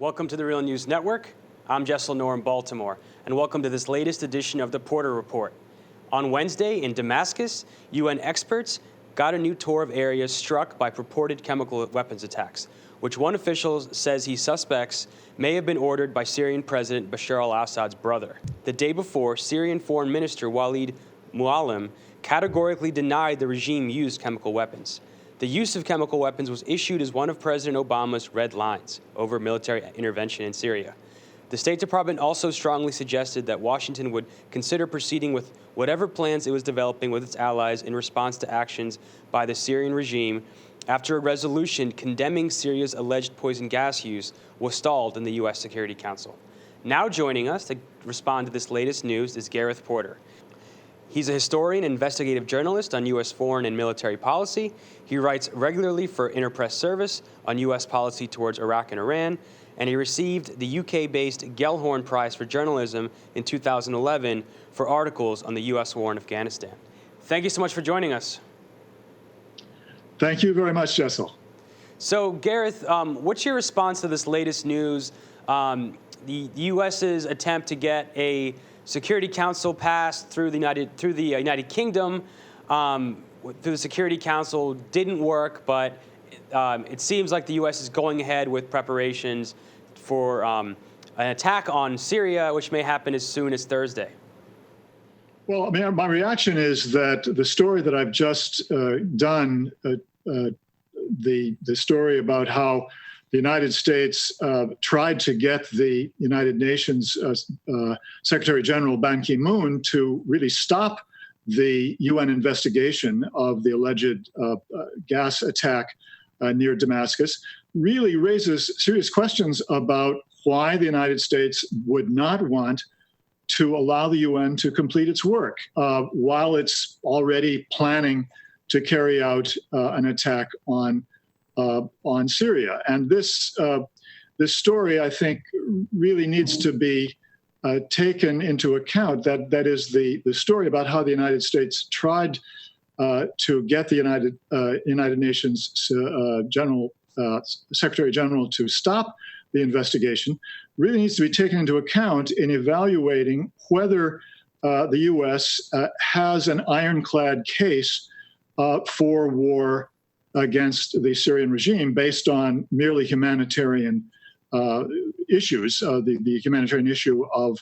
Welcome to the Real News Network. I'm Jess Lenore in Baltimore, and welcome to this latest edition of the Porter Report. On Wednesday in Damascus, UN experts got a new tour of areas struck by purported chemical weapons attacks, which one official says he suspects may have been ordered by Syrian President Bashar al-Assad's brother. The day before, Syrian Foreign Minister Walid Muallim categorically denied the regime used chemical weapons. The use of chemical weapons was issued as one of President Obama's red lines over military intervention in Syria. The State Department also strongly suggested that Washington would consider proceeding with whatever plans it was developing with its allies in response to actions by the Syrian regime after a resolution condemning Syria's alleged poison gas use was stalled in the U.S. Security Council. Now joining us to respond to this latest news is Gareth Porter. He's a historian and investigative journalist on U.S. foreign and military policy. He writes regularly for Interpress Service on U.S. policy towards Iraq and Iran, and he received the UK-based Gellhorn Prize for Journalism in 2011 for articles on the U.S. war in Afghanistan. Thank you so much for joining us. Thank you very much, Jessel. So, Gareth, what's your response to this latest news? The U.S.'s attempt to get a Security Council passed through the United Kingdom, through the Security Council didn't work, but it seems like the U.S. is going ahead with preparations for an attack on Syria, which may happen as soon as Thursday. Well, I mean, my reaction is that the story that I've just done, the story about how the United States tried to get the United Nations Secretary General Ban Ki-moon to really stop the UN investigation of the alleged gas attack near Damascus, really raises serious questions about why the United States would not want to allow the UN to complete its work while it's already planning to carry out an attack on Syria. And this story, I think, really needs to be taken into account. That is the story about how the United States tried to get the United Nations Secretary General to stop the investigation really needs to be taken into account in evaluating whether the U.S. has an ironclad case for war against the Syrian regime based on merely humanitarian issues, the humanitarian issue of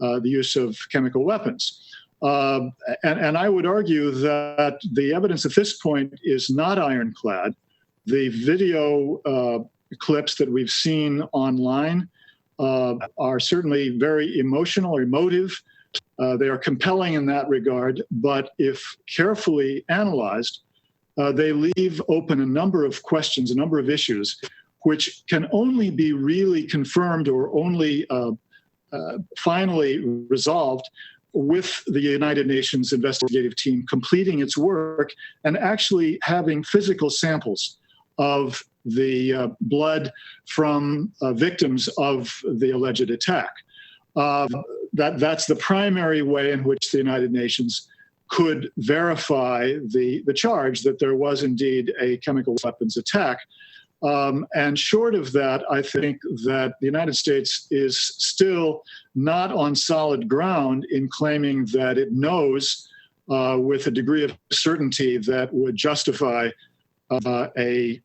the use of chemical weapons. And I would argue that the evidence at this point is not ironclad. The video clips that we've seen online are certainly very emotional or emotive. They are compelling in that regard, but if carefully analyzed, they leave open a number of questions, a number of issues, which can only be really confirmed or only finally resolved with the United Nations investigative team completing its work and actually having physical samples of the blood from victims of the alleged attack. That's the primary way in which the United Nations could verify the charge that there was indeed a chemical weapons attack. And short of that, I think that the United States is still not on solid ground in claiming that it knows with a degree of certainty that would justify a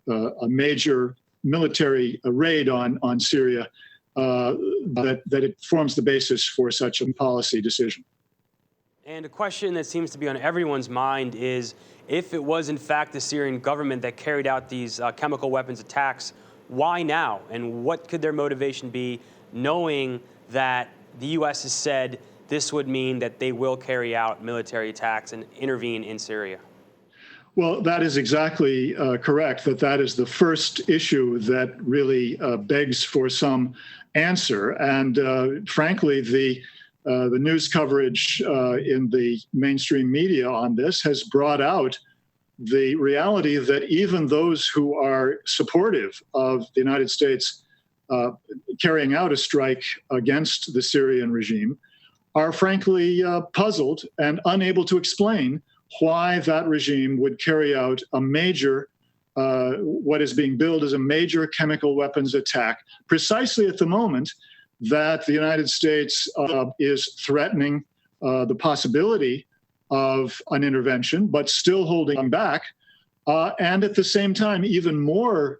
major military raid on Syria, that it forms the basis for such a policy decision. And a question that seems to be on everyone's mind is, if it was in fact the Syrian government that carried out these chemical weapons attacks, why now? And what could their motivation be, knowing that the U.S. has said this would mean that they will carry out military attacks and intervene in Syria? Well, that is exactly correct, that is the first issue that really begs for some answer. And frankly, the news coverage in the mainstream media on this has brought out the reality that even those who are supportive of the United States carrying out a strike against the Syrian regime are frankly puzzled and unable to explain why that regime would carry out a major what is being billed as a major chemical weapons attack, precisely at the moment that the United States is threatening the possibility of an intervention, but still holding back. And at the same time, even more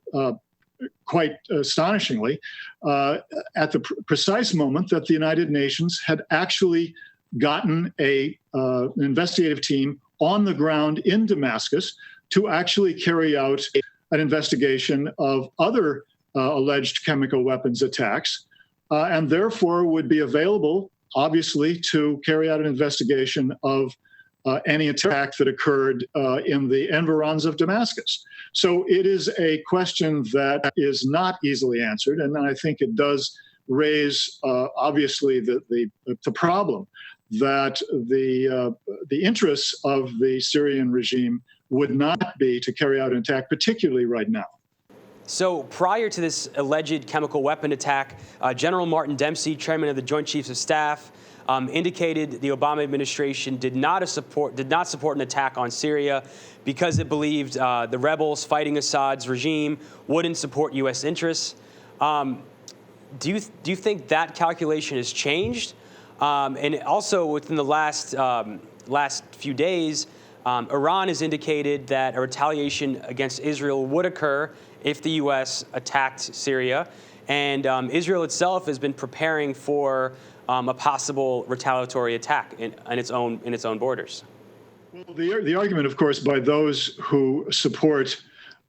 quite astonishingly, at the precise moment that the United Nations had actually gotten an investigative team on the ground in Damascus to actually carry out an investigation of other alleged chemical weapons attacks, and therefore would be available, obviously, to carry out an investigation of any attack that occurred in the environs of Damascus. So it is a question that is not easily answered, and I think it does raise, obviously, the problem that the interests of the Syrian regime would not be to carry out an attack, particularly right now. So prior to this alleged chemical weapon attack, General Martin Dempsey, chairman of the Joint Chiefs of Staff, indicated the Obama administration did not support an attack on Syria because it believed the rebels fighting Assad's regime wouldn't support U.S. interests. Do you think that calculation has changed? And also within the last few days, Iran has indicated that a retaliation against Israel would occur if the U.S. attacked Syria, and Israel itself has been preparing for a possible retaliatory attack in its own borders. Well, the argument, of course, by those who support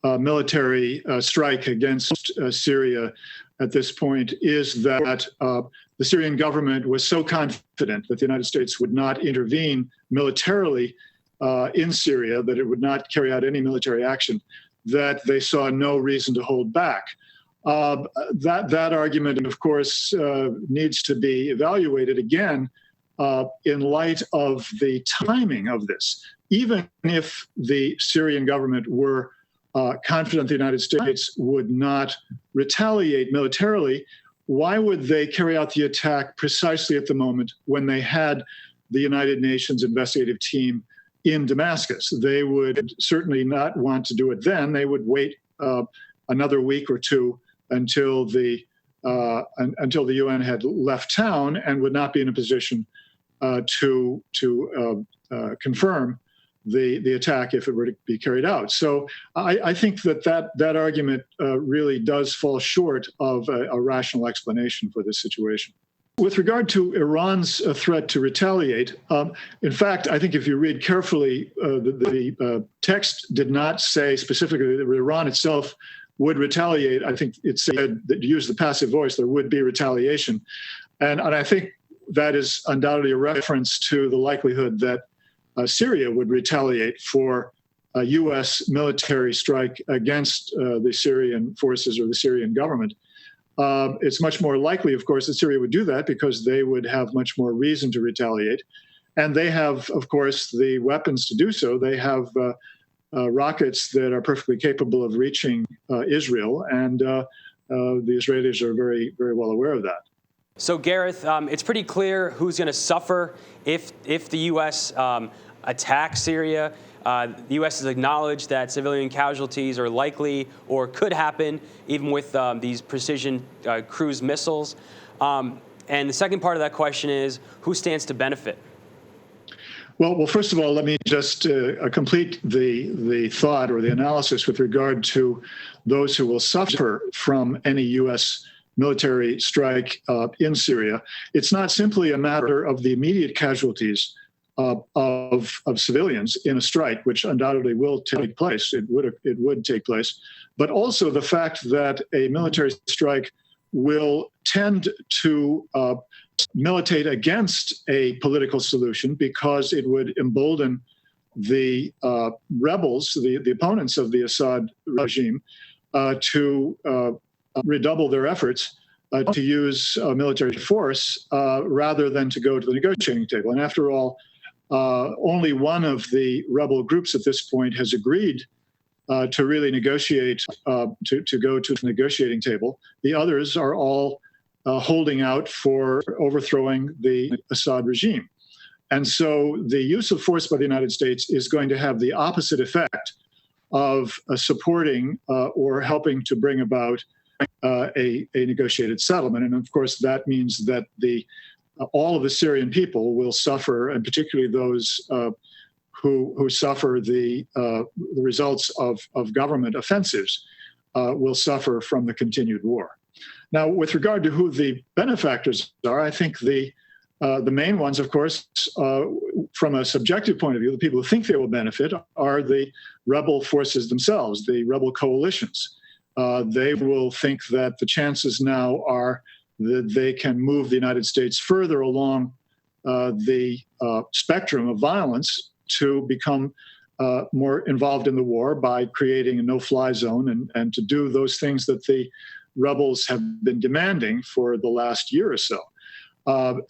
military strike against Syria at this point is that the Syrian government was so confident that the United States would not intervene militarily in Syria, that it would not carry out any military action, that they saw no reason to hold back. That argument, of course, needs to be evaluated again in light of the timing of this. Even if the Syrian government were confident the United States would not retaliate militarily, why would they carry out the attack precisely at the moment when they had the United Nations investigative team in Damascus? They would certainly not want to do it then. They would wait another week or two until the UN had left town and would not be in a position to confirm the attack if it were to be carried out. So I think that argument really does fall short of a rational explanation for this situation. With regard to Iran's threat to retaliate, in fact, I think if you read carefully, the text did not say specifically that Iran itself would retaliate. I think it said that, to use the passive voice, there would be retaliation. And I think that is undoubtedly a reference to the likelihood that Syria would retaliate for a U.S. military strike against the Syrian forces or the Syrian government. It's much more likely, of course, that Syria would do that because they would have much more reason to retaliate. And they have, of course, the weapons to do so. They have rockets that are perfectly capable of reaching Israel, and the Israelis are very, very well aware of that. So, Gareth, it's pretty clear who's going to suffer if the U.S. attacks Syria. The U.S. has acknowledged that civilian casualties are likely or could happen, even with these precision cruise missiles. And the second part of that question is, who stands to benefit? Well, first of all, let me just complete the thought or the analysis with regard to those who will suffer from any U.S. military strike in Syria. It's not simply a matter of the immediate casualties of civilians in a strike, which undoubtedly will take place. It would take place, but also the fact that a military strike will tend to militate against a political solution because it would embolden the rebels, the opponents of the Assad regime, to redouble their efforts to use military force rather than to go to the negotiating table. And after all, only one of the rebel groups at this point has agreed to really negotiate, to go to the negotiating table. The others are all holding out for overthrowing the Assad regime. And so the use of force by the United States is going to have the opposite effect of supporting or helping to bring about a negotiated settlement. And of course, that means that all of the Syrian people will suffer, and particularly those who suffer the results of government offensives will suffer from the continued war. Now, with regard to who the benefactors are, I think the main ones, of course, from a subjective point of view, the people who think they will benefit are the rebel forces themselves, the rebel coalitions. They will think that the chances now are that they can move the United States further along the spectrum of violence to become more involved in the war by creating a no-fly zone and to do those things that the rebels have been demanding for the last year or so.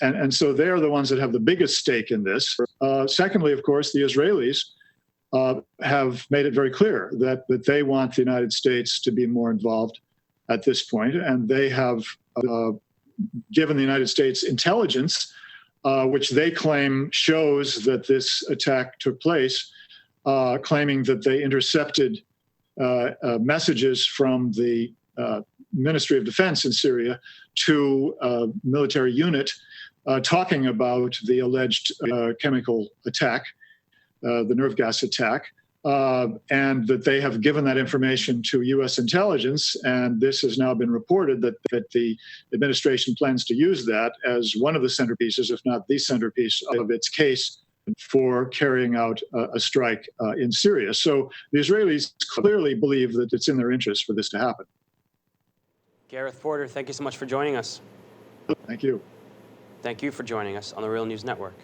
And so they're the ones that have the biggest stake in this. Secondly, of course, the Israelis have made it very clear that they want the United States to be more involved at this point, and they have given the United States intelligence, which they claim shows that this attack took place, claiming that they intercepted messages from the Ministry of Defense in Syria to a military unit talking about the alleged chemical attack, the nerve gas attack, and that they have given that information to U.S. intelligence. And this has now been reported that the administration plans to use that as one of the centerpieces, if not the centerpiece, of its case for carrying out a strike in Syria. So the Israelis clearly believe that it's in their interest for this to happen. Gareth Porter, thank you so much for joining us. Thank you. Thank you for joining us on the Real News Network.